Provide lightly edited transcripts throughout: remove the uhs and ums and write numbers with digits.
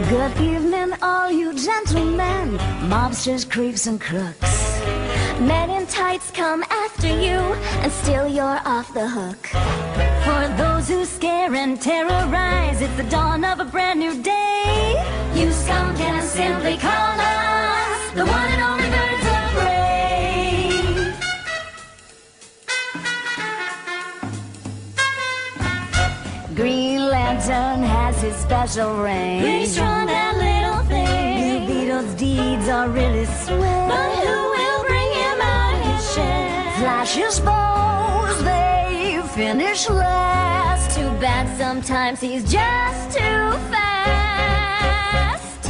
Good evening, all you gentlemen, mobsters, creeps, and crooks. Men in tights come after you, and still you're off the hook. For those who scare and terrorize, it's the dawn of a brand new day. You scum can simply call us the one and only birds of prey. Green Lantern has his special ring. Pretty strong, that little thing. Blue Beetle's deeds are really swell. But who will bring him out of his shell? Flash's bows, they finish last. Too bad sometimes he's just too fast.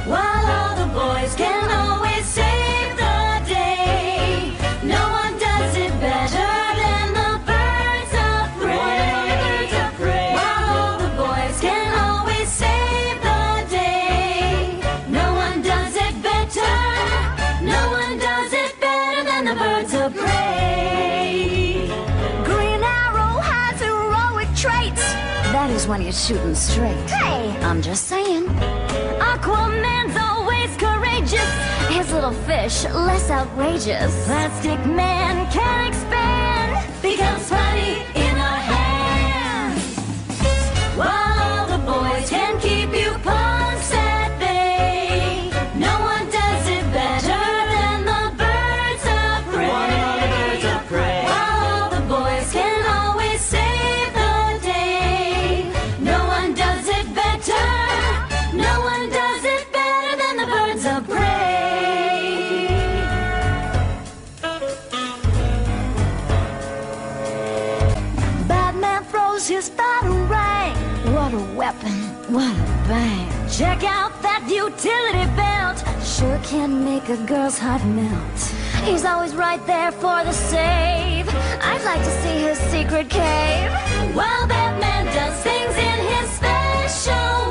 While all the boys can always save the day, no one does it better than the birds of prey. While all the boys can always save the day, no one does it better. No one does it better than the birds of prey. Green Arrow has heroic traits. That is when he's shooting straight. Hey, I'm just saying. Aquaman's always courageous. His little fish, less outrageous. Plastic Man can expand, becomes funny in our hands. While all the boys can keep you punks at bay, no one does it better than the birds of prey. While all the boys can always save the day, no one does it better. No one does it better than the birds of prey. Batman throws his batarang. What a weapon, what a bang. Check out that utility belt. Sure can make a girl's heart melt. He's always right there for the save. I'd like to see his secret cave. While Batman does things in his special